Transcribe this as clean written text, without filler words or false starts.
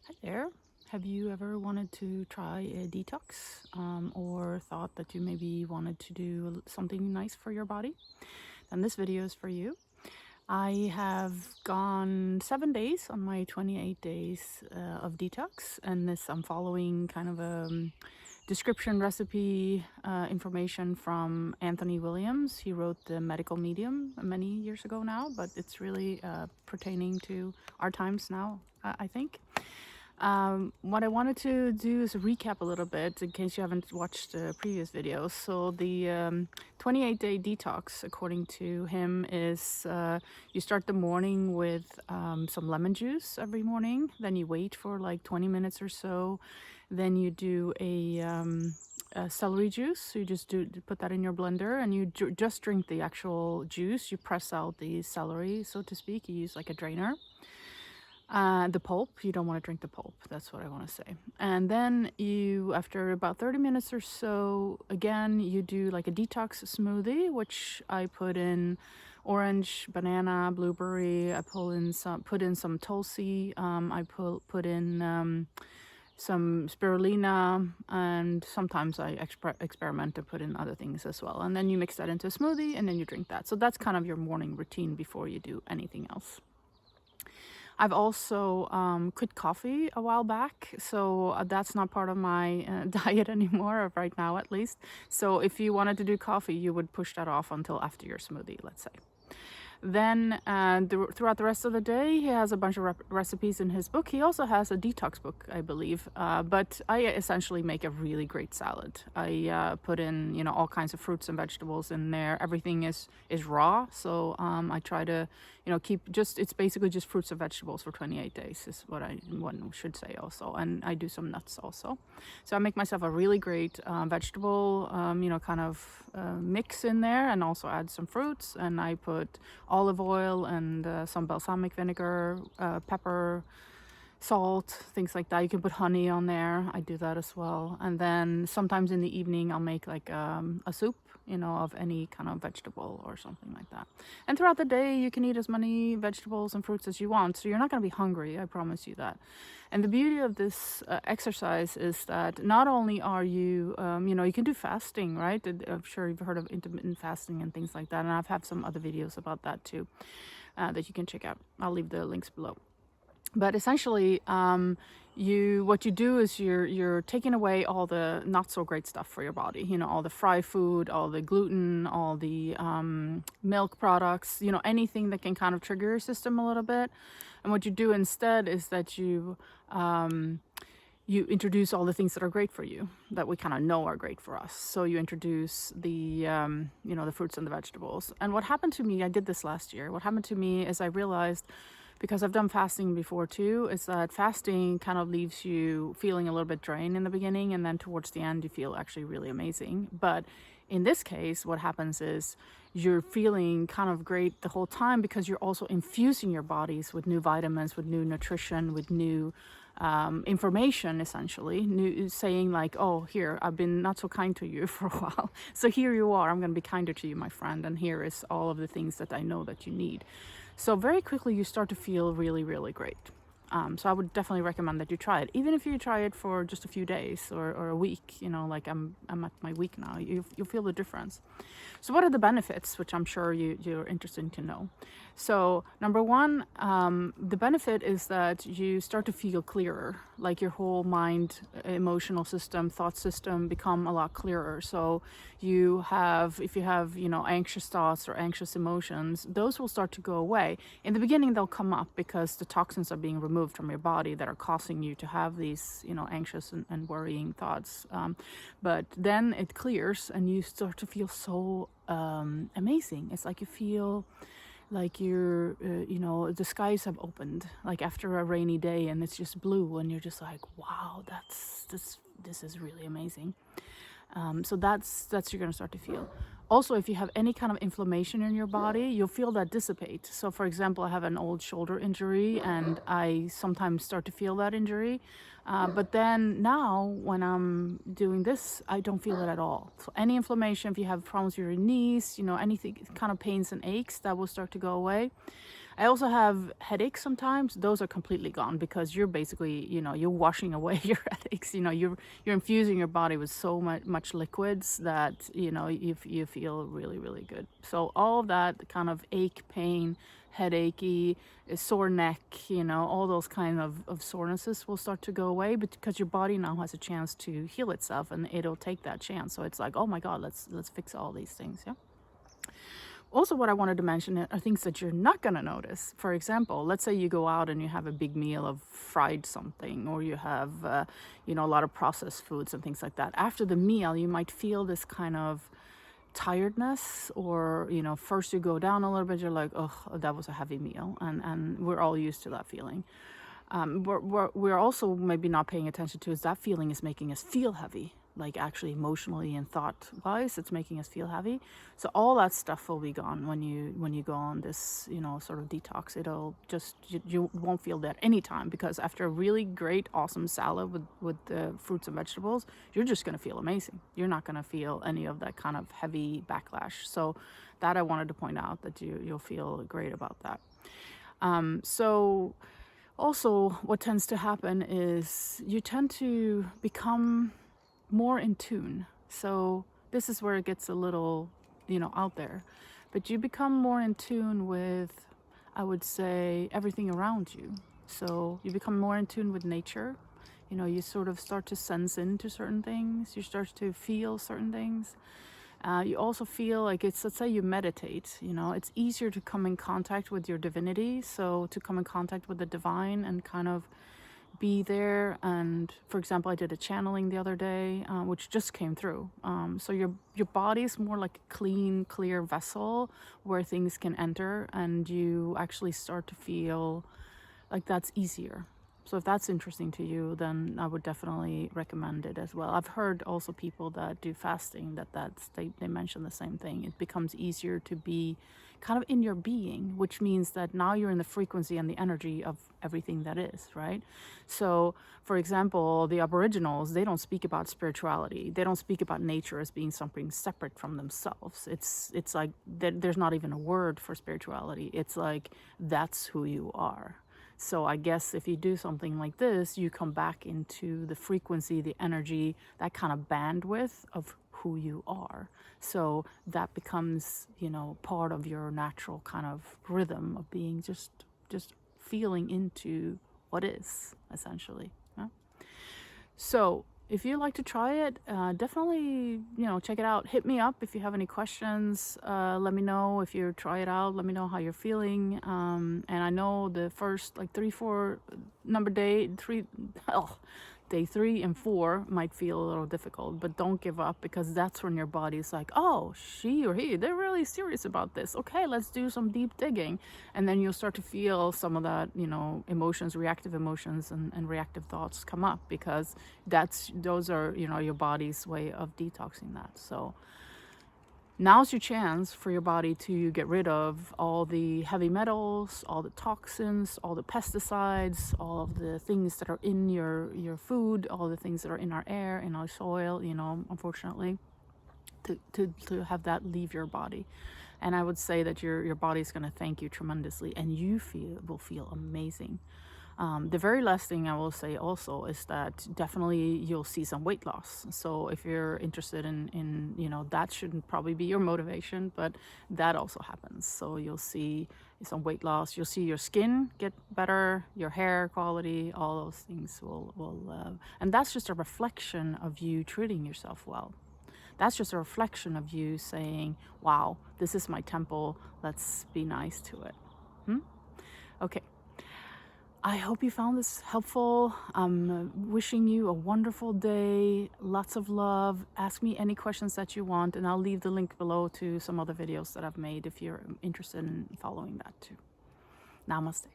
Hi there. Have you ever wanted to try a detox or thought that you maybe wanted to do something nice for your body? Then this video is for you. I have gone 7 days on my 28 days of detox, and this I'm following kind of a description recipe information from Anthony Williams. He wrote The Medical Medium many years ago now, but it's really pertaining to our times now, I think. What I wanted to do is recap a little bit in case you haven't watched the previous videos. So the 28-day detox, according to him, is you start the morning with some lemon juice every morning. Then you wait for like 20 minutes or so. Then you do a celery juice. So you just put that in your blender and you just drink the actual juice. You press out the celery, so to speak. You use like a drainer. The pulp, you don't want to drink the pulp, that's what I want to say. And then you, after about 30 minutes or so, again, you do like a detox smoothie, which I put in orange, banana, blueberry. I put in some tulsi. I put in some spirulina, and sometimes I experiment to put in other things as well. And then you mix that into a smoothie and then you drink that. So that's kind of your morning routine before you do anything else. I've also quit coffee a while back, so that's not part of my diet anymore, or right now at least. So if you wanted to do coffee, you would push that off until after your smoothie, let's say. Then throughout the rest of the day, he has a bunch of recipes in his book. He also has a detox book, I believe. But I essentially make a really great salad. I put in, all kinds of fruits and vegetables in there. Everything is raw, so I try to, keep it's basically just fruits and vegetables for 28 days is what one should say also. And I do some nuts also. So I make myself a really great vegetable, kind of mix in there, and also add some fruits. And I put olive oil and some balsamic vinegar, pepper, salt, things like that. You can put honey on there. I do that as well. And then sometimes in the evening I'll make like a soup, of any kind of vegetable or something like that. And throughout the day you can eat as many vegetables and fruits as you want, so you're not going to be hungry, I promise you that. And the beauty of this exercise is that not only are you, you can do fasting, right? I'm sure you've heard of intermittent fasting and things like that. And I've had some other videos about that too that you can check out. I'll leave the links below. But essentially, what you do is you're taking away all the not so great stuff for your body. All the fried food, all the gluten, all the milk products. Anything that can kind of trigger your system a little bit. And what you do instead is that you introduce all the things that are great for you, that we kind of know are great for us. So you introduce the the fruits and the vegetables. And what happened to me, I did this last year. What happened to me is I realized, because I've done fasting before too, is that fasting kind of leaves you feeling a little bit drained in the beginning, and then towards the end you feel actually really amazing. But in this case, what happens is you're feeling kind of great the whole time, because you're also infusing your bodies with new vitamins, with new nutrition, with new information, essentially, saying like, oh, here, I've been not so kind to you for a while, so here you are, I'm going to be kinder to you, my friend, and here is all of the things that I know that you need. So very quickly you start to feel really, really great. So I would definitely recommend that you try it, even if you try it for just a few days or a week. Like I'm at my week now. You'll feel the difference. So what are the benefits, which I'm sure you're interested to know? So number one, the benefit is that you start to feel clearer, like your whole mind, emotional system, thought system become a lot clearer. So if you have, anxious thoughts or anxious emotions, those will start to go away. In the beginning, they'll come up because the toxins are being removed from your body that are causing you to have these, anxious and worrying thoughts. But then it clears and you start to feel so amazing. It's like you feel like you're, the skies have opened, like after a rainy day and it's just blue, and you're just like, wow, this is really amazing. So that's you're going to start to feel. Also, if you have any kind of inflammation in your body, you'll feel that dissipate. So for example, I have an old shoulder injury and I sometimes start to feel that injury. But then now when I'm doing this, I don't feel it at all. So any inflammation, if you have problems with your knees, anything kind of pains and aches, that will start to go away. I also have headaches sometimes. Those are completely gone because you're basically, you're washing away your headaches. You're infusing your body with so much liquids that, you feel really, really good. So all of that kind of ache, pain, headachy, sore neck, all those kind of sorenesses will start to go away because your body now has a chance to heal itself, and it'll take that chance. So it's like, oh my God, let's fix all these things. Yeah. Also, what I wanted to mention are things that you're not going to notice. For example, let's say you go out and you have a big meal of fried something, or you have, a lot of processed foods and things like that. After the meal, you might feel this kind of tiredness, or, first you go down a little bit, you're like, oh, that was a heavy meal. And we're all used to that feeling. We're also maybe not paying attention to is that feeling is making us feel heavy, like actually emotionally and thought wise, it's making us feel heavy. So all that stuff will be gone when you go on this, sort of detox. It'll just, you won't feel that anytime, because after a really great, awesome salad with the fruits and vegetables, you're just going to feel amazing. You're not going to feel any of that kind of heavy backlash. So that I wanted to point out, that you'll feel great about that. So also, what tends to happen is you tend to become more in tune. So this is where it gets a little, out there. But you become more in tune with, I would say, everything around you. So you become more in tune with nature. You sort of start to sense into certain things. You start to feel certain things. You also feel like let's say you meditate, it's easier to come in contact with your divinity. So to come in contact with the divine and kind of be there. And for example, I did a channeling the other day, which just came through. So your body is more like a clean, clear vessel where things can enter, and you actually start to feel like that's easier. So if that's interesting to you, then I would definitely recommend it as well. I've heard also people that do fasting they mention the same thing. It becomes easier to be kind of in your being, which means that now you're in the frequency and the energy of everything that is, right? So, for example, the Aboriginals, they don't speak about spirituality. They don't speak about nature as being something separate from themselves. It's like there's not even a word for spirituality. It's like that's who you are. So I guess if you do something like this, you come back into the frequency, the energy, that kind of bandwidth of who you are. So that becomes, part of your natural kind of rhythm of being just feeling into what is, essentially. Yeah? So if you'd like to try it, definitely, check it out. Hit me up if you have any questions. Let me know if you try it out. Let me know how you're feeling. And I know the first day 3 and 4 might feel a little difficult, but don't give up, because that's when your body's like, oh, she or he, they're really serious about this. Okay, let's do some deep digging. And then you'll start to feel some of that, emotions, reactive emotions and reactive thoughts come up, because those are, your body's way of detoxing that. So now's your chance for your body to get rid of all the heavy metals, all the toxins, all the pesticides, all of the things that are in your food, all the things that are in our air, in our soil, unfortunately, to have that leave your body. And I would say that your body's going to thank you tremendously, and you will feel amazing. The very last thing I will say also is that definitely you'll see some weight loss. So if you're interested in that shouldn't probably be your motivation, but that also happens. So you'll see some weight loss. You'll see your skin get better, your hair quality, all those things will and that's just a reflection of you treating yourself well. That's just a reflection of you saying, wow, this is my temple. Let's be nice to it. Okay. I hope you found this helpful. I'm wishing you a wonderful day. Lots of love. Ask me any questions that you want, and I'll leave the link below to some other videos that I've made if you're interested in following that too. Namaste.